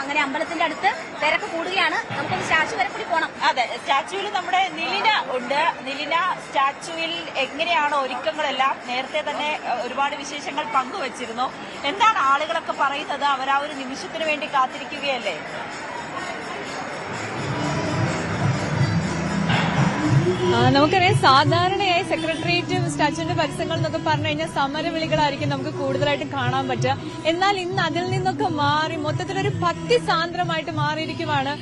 അങ്ങനെ അമ്പലത്തിന്റെ അടുത്ത് തിരക്ക് കൂടുകയാണ്. നമുക്കൊന്ന് സ്റ്റാച്ചു വരെ കൂടി പോകണം. അതെ, സ്റ്റാച്ചുവിൽ നമ്മുടെ നിലിന ഉണ്ട്. നിലിന സ്റ്റാച്ചുവിൽ എങ്ങനെയാണ് ഒരുക്കങ്ങളെല്ലാം നേരത്തെ തന്നെ ഒരുപാട് വിശേഷങ്ങൾ പങ്കുവച്ചിരുന്നു. എന്താണ് ആളുകളൊക്കെ പറയുന്നത്? അവർ ആ ഒരു നിമിഷത്തിന് വേണ്ടി കാത്തിരിക്കുകയല്ലേ? നമുക്കറിയാം, സാധാരണയായി സെക്രട്ടേറിയറ്റ് സ്റ്റാച്യുവിന്റെ പരിസരങ്ങൾ എന്നൊക്കെ പറഞ്ഞു കഴിഞ്ഞാൽ സമരവിളികളായിരിക്കും നമുക്ക് കൂടുതലായിട്ടും കാണാൻ പറ്റുക. എന്നാൽ ഇന്ന് അതിൽ നിന്നൊക്കെ മാറി മൊത്തത്തിലൊരു ഭക്തി സാന്ദ്രമായിട്ട് മാറിയിരിക്കുവാണ്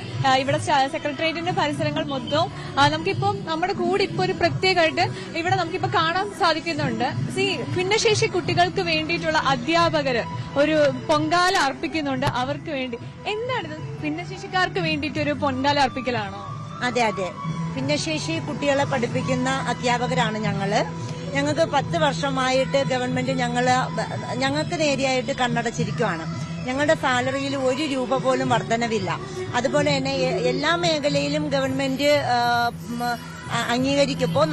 ഇവിടെ സെക്രട്ടേറിയറ്റിന്റെ പരിസരങ്ങൾ മൊത്തവും. നമുക്കിപ്പം നമ്മുടെ കൂടെ ഇപ്പൊ ഒരു പ്രത്യേകമായിട്ട് ഇവിടെ നമുക്കിപ്പോ കാണാൻ സാധിക്കുന്നുണ്ട്. ഭിന്നശേഷി കുട്ടികൾക്ക് വേണ്ടിയിട്ടുള്ള അധ്യാപകര് ഒരു പൊങ്കാല അർപ്പിക്കുന്നുണ്ട് അവർക്ക് വേണ്ടി. എന്താണ് ഭിന്നശേഷിക്കാർക്ക് വേണ്ടിയിട്ട് ഒരു പൊങ്കാല അർപ്പിക്കലാണോ? അതെ അതെ, ഭിന്നശേഷി കുട്ടികളെ പഠിപ്പിക്കുന്ന അധ്യാപകരാണ് ഞങ്ങള്. ഞങ്ങൾക്ക് 10 വർഷമായിട്ട് ഗവൺമെന്റ് ഞങ്ങൾക്ക് നേരെയായിട്ട് കണ്ണടച്ചിരിക്കുകയാണ്. ഞങ്ങളുടെ സാലറിയിൽ 1 രൂപ പോലും വർധനവില്ല. അതുപോലെ തന്നെ എല്ലാ മേഖലയിലും ഗവൺമെന്റ് അംഗീകരിക്കുമ്പോൾ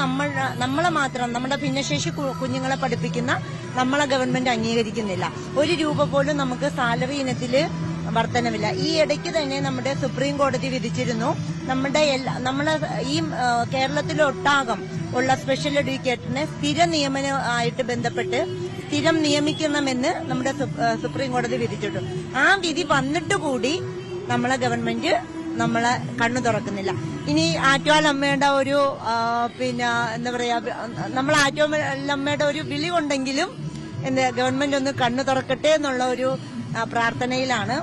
നമ്മളെ മാത്രം, നമ്മുടെ ഭിന്നശേഷി കുഞ്ഞുങ്ങളെ പഠിപ്പിക്കുന്ന നമ്മളെ ഗവൺമെന്റ് അംഗീകരിക്കുന്നില്ല. 1 രൂപ പോലും നമുക്ക് സാലറി ഇനത്തില് വർധനവില്ല. ഈ ഇടയ്ക്ക് തന്നെ നമ്മുടെ സുപ്രീം കോടതി വിധിച്ചിരുന്നു, നമ്മളെ ഈ കേരളത്തിലൊട്ടാകം ഉള്ള സ്പെഷ്യൽ എഡ്യൂക്കേറ്ററിനെ സ്ഥിര നിയമനമായിട്ട് ബന്ധപ്പെട്ട് സ്ഥിരം നിയമിക്കണമെന്ന് നമ്മുടെ സുപ്രീം കോടതി വിധിച്ചിട്ടുണ്ട്. ആ വിധി വന്നിട്ട് കൂടി നമ്മളെ ഗവൺമെന്റ് നമ്മളെ കണ്ണു തുറക്കുന്നില്ല. ഇനി ആറ്റുകാലമ്മയുടെ ഒരു എന്താ പറയാ, നമ്മൾ ആറ്റുകാലമ്മയുടെ ഒരു വിളി കൊണ്ടെങ്കിലും ഗവൺമെന്റ് ഒന്ന് കണ്ണു തുറക്കട്ടെ എന്നുള്ള ഒരു പ്രാർത്ഥനയിലാണ്.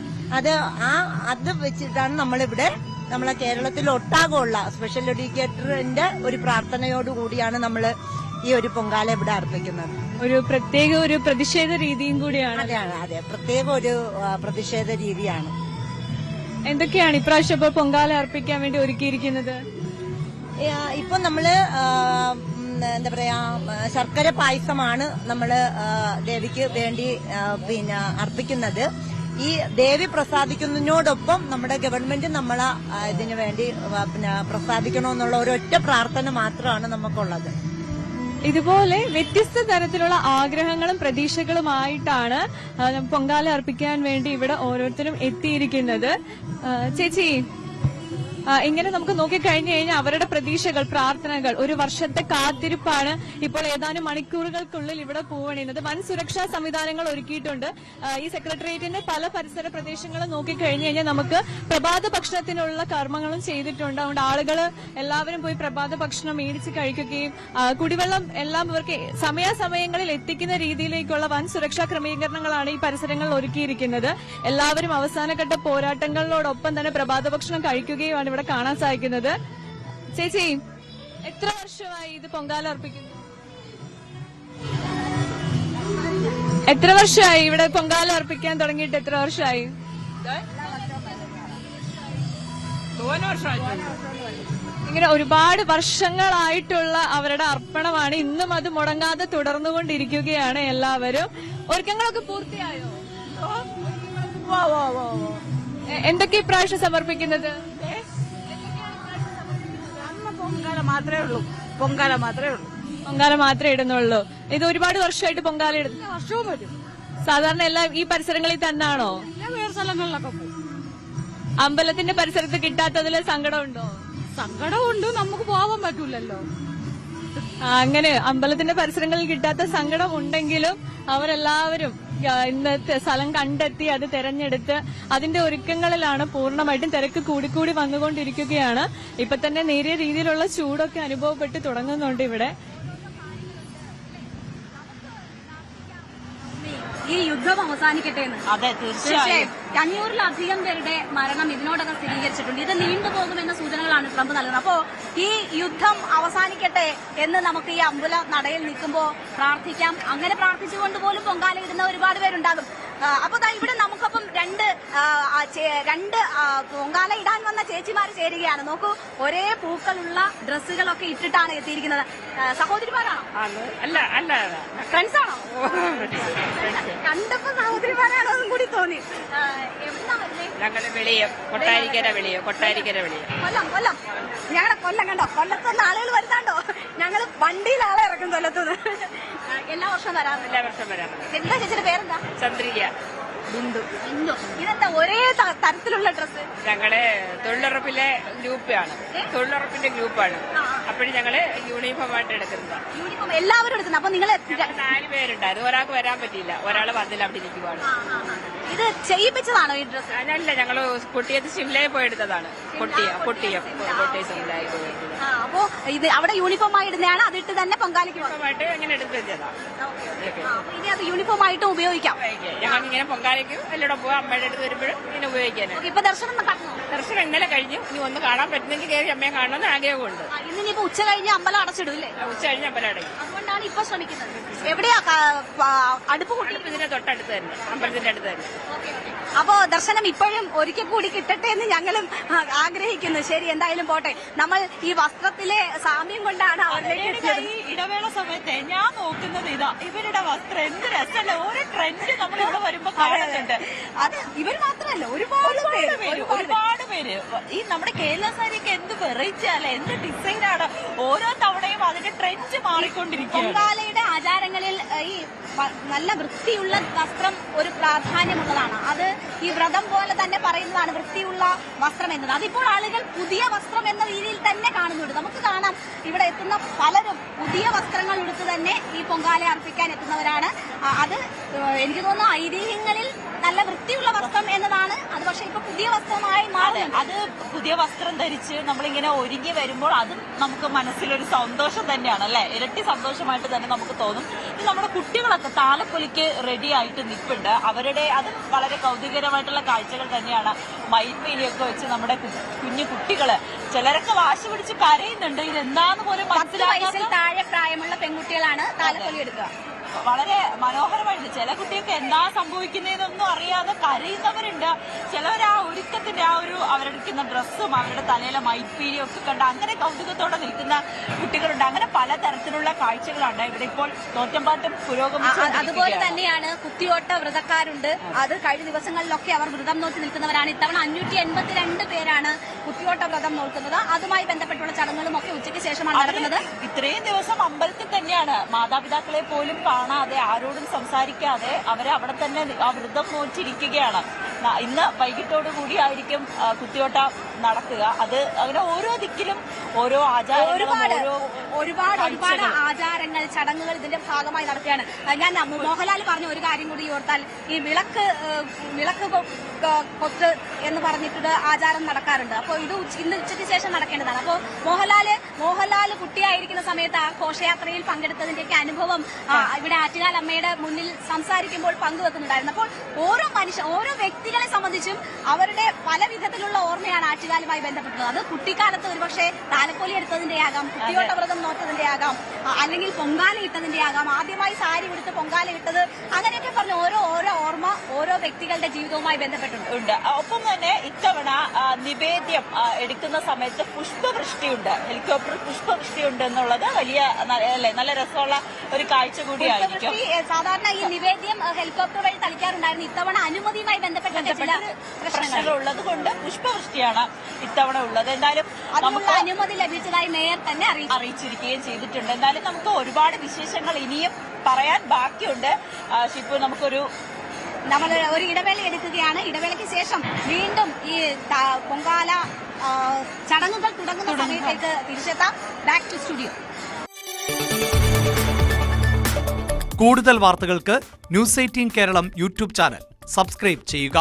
അത് വെച്ചിട്ടാണ് നമ്മളിവിടെ നമ്മളെ കേരളത്തിൽ ഒട്ടാകമുള്ള സ്പെഷ്യൽ എഡ്യൂക്കേറ്ററിന്റെ ഒരു പ്രാർത്ഥനയോടുകൂടിയാണ് നമ്മൾ ഈ ഒരു പൊങ്കാല ഇവിടെ അർപ്പിക്കുന്നത്. ഒരു പ്രത്യേക ഒരു പ്രതിഷേധ രീതിയും കൂടിയാണ്. അതെ, പ്രത്യേക ഒരു പ്രതിഷേധ രീതിയാണ്. എന്തൊക്കെയാണ് ഇപ്രാവശ്യം ഇപ്പോൾ പൊങ്കാല അർപ്പിക്കാൻ വേണ്ടി ഒരുക്കിയിരിക്കുന്നത്? ഇപ്പൊ നമ്മള് എന്താ പറയാ, ശർക്കര പായസമാണ് നമ്മള് ദേവിക്ക് വേണ്ടി അർപ്പിക്കുന്നത്. ഈ ദേവി പ്രസാദിക്കുന്നതിനോടൊപ്പം നമ്മുടെ ഗവൺമെന്റ് നമ്മളെ ഇതിനു വേണ്ടി പ്രസാദിക്കണമെന്നുള്ള ഒരൊറ്റ പ്രാർത്ഥന മാത്രമാണ് നമുക്കുള്ളത്. ഇതുപോലെ വ്യത്യസ്ത തരത്തിലുള്ള ആഗ്രഹങ്ങളും പ്രതീക്ഷകളുമായിട്ടാണ് പൊങ്കാല അർപ്പിക്കാൻ വേണ്ടി ഇവിടെ ഓരോരുത്തരും എത്തിയിരിക്കുന്നത്. ചേച്ചി, ഇങ്ങനെ നമുക്ക് നോക്കിക്കഴിഞ്ഞു കഴിഞ്ഞാൽ അവരുടെ പ്രതീക്ഷകൾ, പ്രാർത്ഥനകൾ, ഒരു വർഷത്തെ കാത്തിരിപ്പാണ് ഇപ്പോൾ ഏതാനും മണിക്കൂറുകൾക്കുള്ളിൽ ഇവിടെ പൂവണിയുന്നത്. വൻ സുരക്ഷാ സംവിധാനങ്ങൾ ഒരുക്കിയിട്ടുണ്ട്. ഈ സെക്രട്ടേറിയറ്റിന്റെ പല പരിസര പ്രദേശങ്ങളും നോക്കിക്കഴിഞ്ഞു കഴിഞ്ഞാൽ നമുക്ക് പ്രഭാത ഭക്ഷണത്തിനുള്ള കർമ്മങ്ങളും ചെയ്തിട്ടുണ്ട്. അതുകൊണ്ട് ആളുകൾ എല്ലാവരും പോയി പ്രഭാത ഭക്ഷണം മേടിച്ച് കഴിക്കുകയും കുടിവെള്ളം എല്ലാം ഇവർക്ക് സമയാസമയങ്ങളിൽ എത്തിക്കുന്ന രീതിയിലേക്കുള്ള വൻ സുരക്ഷാ ക്രമീകരണങ്ങളാണ് ഈ പരിസരങ്ങളിൽ ഒരുക്കിയിരിക്കുന്നത്. എല്ലാവരും അവസാനഘട്ട പോരാട്ടങ്ങളോടൊപ്പം തന്നെ പ്രഭാത ഭക്ഷണം കഴിക്കുകയുമാണ് ഇവിടെ കാണാൻ സാധിക്കുന്നത്. ചേച്ചി, എത്ര വർഷമായി ഇത് പൊങ്കാല അർപ്പിക്കുന്നു? എത്ര വർഷമായി ഇവിടെ പൊങ്കാല അർപ്പിക്കാൻ തുടങ്ങിയിട്ട്? എത്ര വർഷമായി? ഇങ്ങനെ ഒരുപാട് വർഷങ്ങളായിട്ടുള്ള അവരുടെ അർപ്പണമാണ്. ഇന്നും അത് മുടങ്ങാതെ തുടർന്നുകൊണ്ടിരിക്കുകയാണ് എല്ലാവരും. ഒരുക്കങ്ങളൊക്കെ പൂർത്തിയായോ? എന്തൊക്കെ ഇപ്രാവശ്യം സമർപ്പിക്കുന്നത്? പൊങ്കാല മാത്രമേ ഇടുന്നുള്ളൂ. ഇത് ഒരുപാട് വർഷമായിട്ട് പൊങ്കാല ഇടുന്നു? വർഷവും വരും. സാധാരണ എല്ലാം ഈ പരിസരങ്ങളിൽ തന്നെയാണോ? വേറെ സ്ഥലങ്ങളിലൊക്കെ പോകും. അമ്പലത്തിന്റെ പരിസരത്ത് കിട്ടാത്തതിൽ സങ്കടമുണ്ടോ? സങ്കടമുണ്ട്, നമുക്ക് പോകാൻ പറ്റൂലല്ലോ. അങ്ങനെ അമ്പലത്തിന്റെ പരിസരങ്ങളിൽ കിട്ടാത്ത സങ്കടം ഉണ്ടെങ്കിലും അവരെല്ലാവരും ഇന്നത്തെ സ്ഥലം കണ്ടെത്തി അത് തെരഞ്ഞെടുത്ത് അതിന്റെ ഒരുക്കങ്ങളിലാണ് പൂർണ്ണമായിട്ടും. തിരക്ക് കൂടിക്കൂടി വന്നുകൊണ്ടിരിക്കുകയാണ്. ഇപ്പൊ തന്നെ നേരിയ രീതിയിലുള്ള ചൂടൊക്കെ അനുഭവപ്പെട്ട് തുടങ്ങുന്നുണ്ട് ഇവിടെ. ഈ യുദ്ധം അവസാനിക്കട്ടെ എന്ന്. അതെ, തീർച്ചയായും. 500-ലധികം പേരുടെ മരണം ഇതിനോടകം സ്ഥിരീകരിച്ചിട്ടുണ്ട്. ഇത് നീണ്ടുപോകുമെന്ന സൂചനകളാണ് ട്രംപ് നൽകുന്നത്. അപ്പോ ഈ യുദ്ധം അവസാനിക്കട്ടെ എന്ന് നമുക്ക് ഈ അമ്പല നടയിൽ നിൽക്കുമ്പോൾ പ്രാർത്ഥിക്കാം. അങ്ങനെ പ്രാർത്ഥിച്ചുകൊണ്ട് പോലും പൊങ്കാല ഇടുന്ന ഒരുപാട് പേരുണ്ടാകും. അപ്പൊ ഇവിടെ നമുക്കൊപ്പം രണ്ട് പൊങ്കാല ഇടാൻ വന്ന ചേച്ചിമാര് ചേരുകയാണ്. നോക്കൂ, ഒരേ പൂക്കളുള്ള ഡ്രസ്സുകളൊക്കെ ഇട്ടിട്ടാണ് എത്തിയിരിക്കുന്നത്. സഹോദരിമാരാണോ? അല്ല, ഫ്രണ്ട്സാണോ? കണ്ടപ്പോ സഹോദരിമാരാണോ എന്നും കൂടി തോന്നി. എവിടുന്നാ വരുന്നേ? കൊട്ടാരിക്കര വെളിയോ. കൊല്ലം. ഞങ്ങളുടെ കൊല്ലം കണ്ടോ, കൊല്ലത്തുനിന്ന് ആളുകൾ വരുന്നുണ്ടോ? ഞങ്ങള് വണ്ടിയിൽ ആളെ ഇറക്കും കൊല്ലത്തുനിന്ന്. എല്ലാ വർഷവും വരാറുണ്ട്. എല്ലാ വർഷം വരാറുണ്ട്. എന്താ ചേച്ചിയുടെ പേരെന്താ? ചന്ദ്രിക. ബിന്ദു. ഇതെന്താ ഒരേ തരത്തിലുള്ള ഡ്രസ്സ്? ഞങ്ങള് തൊഴിലുറപ്പിലെ ഗ്രൂപ്പാണ്, തൊഴിലുറപ്പിന്റെ ഗ്രൂപ്പാണ്. അപ്പോഴും ഞങ്ങള് യൂണിഫോം ആയിട്ട് എടുക്കുന്നത്. യൂണിഫോം എല്ലാവരും എടുക്കുന്നത്. അപ്പൊ നിങ്ങൾ 4 പേരുണ്ട്. അത് ഒരാൾക്ക് വരാൻ പറ്റിയില്ല, ഒരാള് വന്നില്ല, അവിടെ ഇരിക്കുവാണ്. ഇത് ചെയ്യിപ്പിച്ചതാണോ ഈ ഡ്രസ്സ്? അതല്ല, ഞങ്ങള് കൊട്ടിയത്ത് ഷിംലയിൽ പോയി എടുത്തതാണ്. കൊട്ടിയ ഷിംലയിൽ പോയി എടുത്തത്. അപ്പോ ഇത് അവിടെ യൂണിഫോം ആയി ഇടുന്നതാണ്, അതിട്ട് തന്നെ പൊങ്കാലയ്ക്ക് പോകും. യൂണിഫോമായിട്ട് അങ്ങനെ എടുത്ത് വെച്ചതാണ്. ഇനി അത് യൂണിഫോം ആയിട്ട് ഉപയോഗിക്കാം. ഞങ്ങൾക്ക് ഇങ്ങനെ പൊങ്കാലയ്ക്കും എല്ലാം പോവാം, അമ്മയുടെ അടുത്ത് വരുമ്പോഴും ഇങ്ങനെ ഉപയോഗിക്കാനാണ്. ഇപ്പൊ ദർശനം നടന്നു. ദർശനം ഇന്നലെ കഴിഞ്ഞു. ഇനി ഒന്ന് കാണാൻ പറ്റുന്നെങ്കിൽ കയറി അമ്മയെ കാണണമെന്ന് ആഗ്രഹമുണ്ട്. ഇന്നിപ്പോ ഉച്ച കഴിഞ്ഞ് അമ്പലം അടച്ചിടും അല്ലേ? ഉച്ച കഴിഞ്ഞ് അമ്പലം അടയ്ക്കും. അതുകൊണ്ടാണ് ഇപ്പൊ ശ്രമിക്കുന്നത്. എവിടെയാ അടുപ്പ് കൂട്ടി? ഇതിന്റെ തൊട്ടടുത്ത് തന്നെ, അമ്പലത്തിന്റെ അടുത്ത് തന്നെ. അപ്പോ ദർശനം ഇപ്പോഴും ഒരിക്കൽ കൂടി കിട്ടട്ടെ എന്ന് ഞങ്ങളും ആഗ്രഹിക്കുന്നു. ശരി, എന്തായാലും പോട്ടെ. നമ്മൾ ഈ വസ്ത്രത്തിലെ സാമ്യം കൊണ്ടാണ് അവരിലേക്ക് എത്തിയത്. ഈ ഇടവേള സമയത്ത് ഞാൻ നോക്കുന്നത് ഇവരുടെ വസ്ത്രം എന്ത് രസമല്ല. ഓരോ ട്രെൻഡ് നമ്മൾ ഇവിടെ വരുമ്പോ കാണുന്നുണ്ട്. അത് ഇവർ മാത്രമല്ല, ഒരുപാട് പേര് ഈ നമ്മുടെ കേരള സാരിയൊക്കെ എന്ത് വെറൈറ്റി അല്ലെ, എന്ത് ഡിസൈനാണ്. ഓരോ തവണയും അതിന്റെ ട്രെൻഡ് മാറിക്കൊണ്ടിരിക്കും. പൊങ്കാലയുടെ ആചാരങ്ങളിൽ ഈ നല്ല വൃത്തിയുള്ള വസ്ത്രം ഒരു പ്രാധാന്യമുള്ളതാണ്. അത് ഈ വ്രതം പോലെ തന്നെ പറയുന്നതാണ് വൃത്തിയുള്ള വസ്ത്രം എന്നത്. അതിപ്പോൾ ആളുകൾ പുതിയ വസ്ത്രം എന്ന രീതിയിൽ തന്നെ കാണുന്നുണ്ട്. നമുക്ക് കാണാം ഇവിടെ എത്തുന്ന പലരും പുതിയ വസ്ത്രങ്ങൾ എടുത്ത് തന്നെ ഈ പൊങ്കാല അർപ്പിക്കാൻ എത്തുന്നവരാണ്. അത് എനിക്ക് തോന്നുന്നു ഐതിഹ്യങ്ങളിൽ നല്ല വൃത്തിയുള്ള വസ്ത്രം എന്നതാണ്. അത് പക്ഷെ ഇപ്പൊ പുതിയ വസ്ത്രമായി മാറി. അത് പുതിയ വസ്ത്രം ധരിച്ച് നമ്മളിങ്ങനെ ഒരുങ്ങി വരുമ്പോൾ അത് നമുക്ക് മനസ്സിലൊരു സന്തോഷം തന്നെയാണ് അല്ലെ, ഇരട്ടി സന്തോഷമായിട്ട് തന്നെ നമുക്ക് തോന്നും. ഇത് നമ്മുടെ കുട്ടികളൊക്കെ താലപ്പൊലിക്ക് റെഡി ആയിട്ട് നിൽപ്പുണ്ട്. അവരുടെ അത് വളരെ കൗതുകരമായിട്ടുള്ള കാഴ്ചകൾ തന്നെയാണ്. മയിൽപ്പീലിയൊക്കെ വെച്ച് നമ്മുടെ കുഞ്ഞു കുട്ടികള് ചിലരൊക്കെ വാശി പിടിച്ച് കരയുന്നുണ്ട്. ഇതെന്താന്ന് പോലും 10 വയസ്സിൽ താഴെ പ്രായമുള്ള പെൺകുട്ടികളാണ് താലപ്പൊലി എടുക്കുക. വളരെ മനോഹരമായിട്ട് ചില കുട്ടികൾക്ക് എന്താ സംഭവിക്കുന്നതെന്നൊന്നും അറിയാതെ കരയുന്നവരുണ്ട്. ചിലവർ ആ ഒരുക്കത്തിന്റെ ആ ഒരു അവരെടുക്കുന്ന ഡ്രസ്സും അവരുടെ തലയിലെ മൈപ്പീലിയും ഒക്കെ കണ്ട് അങ്ങനെ കൗതുകത്തോടെ നിൽക്കുന്ന കുട്ടികളുണ്ട്. അങ്ങനെ പലതരത്തിലുള്ള കാഴ്ചകളാണ് ഇവിടെ ഇപ്പോൾ തോറ്റമ്പാട്ടും പുരോഗമിച്ചു. അതുപോലെ തന്നെയാണ് കുത്തിയോട്ട വ്രതക്കാരുണ്ട്. അത് കഴിഞ്ഞ ദിവസങ്ങളിലൊക്കെ അവർ വ്രതം നോക്കി നിൽക്കുന്നവരാണ്. ഇത്തവണ 582 പേരാണ് കുത്തിയോട്ട വ്രതം നോക്കുന്നത്. അതുമായി ബന്ധപ്പെട്ടുള്ള ചടങ്ങുകളും ഒക്കെ ഉച്ചയ്ക്ക് ശേഷമാണ് നടക്കുന്നത്. ഇത്രയും ദിവസം അമ്പലത്തിൽ തന്നെയാണ്. മാതാപിതാക്കളെ പോലും കാണാതെ ആരോടും സംസാരിക്കാതെ അവരെ അവിടെ തന്നെ ആ വ്രതം നോച്ചിരിക്കുകയാണ്. ഇന്ന് വൈകിട്ടോടുകൂടി ആയിരിക്കും കുത്തിയോട്ട നടക്കുക. അത് അങ്ങനെ ഓരോ ദിക്കിലും ഓരോ ആചാരങ്ങളും ഒരുപാട് ആചാരങ്ങൾ ചടങ്ങുകൾ ഇതിന്റെ ഭാഗമായി നടക്കുകയാണ്. ഞാൻ മോഹൻലാൽ പറഞ്ഞ ഒരു കാര്യം കൂടി ഓർത്താൽ, ഈ വിളക്ക് കൊത്ത് എന്ന് പറഞ്ഞിട്ട് ആചാരം നടക്കാറുണ്ട്. അപ്പോൾ ഇത് ഇന്ന് ഉച്ചയ്ക്ക് ശേഷം നടക്കേണ്ടതാണ്. അപ്പോൾ മോഹൻലാൽ കുട്ടിയായിരിക്കുന്ന സമയത്ത് ആ ഘോഷയാത്രയിൽ പങ്കെടുത്തതിന്റെയൊക്കെ അനുഭവം ഇവിടെ ആറ്റുകാൽ അമ്മയുടെ മുന്നിൽ സംസാരിക്കുമ്പോൾ പങ്കുവെക്കുന്നുണ്ടായിരുന്നു. അപ്പോൾ ഓരോ വ്യക്തികളെ സംബന്ധിച്ചും അവരുടെ പല വിധത്തിലുള്ള ഓർമ്മയാണ് ആറ്റുകാലുമായി ബന്ധപ്പെട്ടത്. അത് കുട്ടിക്കാലത്ത് ഒരുപക്ഷെ താലപ്പൊലി എടുത്തതിന്റെ ആകാം, കുട്ടിയോട്ട വ്രതം നോട്ടതിന്റെ ആകാം, അല്ലെങ്കിൽ പൊങ്കാല ഇട്ടതിന്റെ ആകാം, ആദ്യമായി സാരി ഉടുത്ത് പൊങ്കാല ഇട്ടത്, അങ്ങനെയൊക്കെ പറഞ്ഞ ഓരോ ഓർമ്മ ഓരോ വ്യക്തികളുടെ ജീവിതവുമായി ബന്ധപ്പെട്ടുണ്ട്. ഒപ്പം തന്നെ ഇത്തവണ നിവേദ്യം എടുക്കുന്ന സമയത്ത് പുഷ്പവൃഷ്ടിയുണ്ട്, ഹെലികോപ്റ്റർ പുഷ്പവൃഷ്ടിയുണ്ട് എന്നുള്ളത് വലിയ നല്ല രസമുള്ള ഒരു കാഴ്ച കൂടിയായിരിക്കും. സാധാരണ ഈ നിവേദ്യം ഹെലികോപ്റ്റർ വഴി തളിക്കാറുണ്ടായിരുന്നു. ഇത്തവണ അനുമതിയുമായി ബന്ധപ്പെട്ട പ്രശ്നങ്ങൾ ഉള്ളത് കൊണ്ട് പുഷ്പവൃഷ്ടിയാണ് ഇത്തവണ ഉള്ളത്. എന്തായാലും നമുക്ക് അനുമതി ലഭിച്ചതായി മേയർ തന്നെ അറിയിച്ചിരിക്കുകയും ചെയ്തിട്ടുണ്ട്. എന്തായാലും നമുക്ക് ഒരുപാട് വിശേഷങ്ങൾ ഇനിയും പറയാൻ ബാക്കിയുണ്ട്. ഷിപ്പു, നമ്മൾ ഒരു ഇടവേള എടുക്കുകയാണ്. ഇടവേളയ്ക്ക് ശേഷം വീണ്ടും ഈ പൊങ്കാല ചടങ്ങുകൾ തുടങ്ങുന്ന സമയത്തേക്ക് തിരിച്ചെത്താം. Back to studio. കൂടുതൽ വാർത്തകൾക്ക് news 18 Keralam YouTube channel subscribe ചെയ്യുക.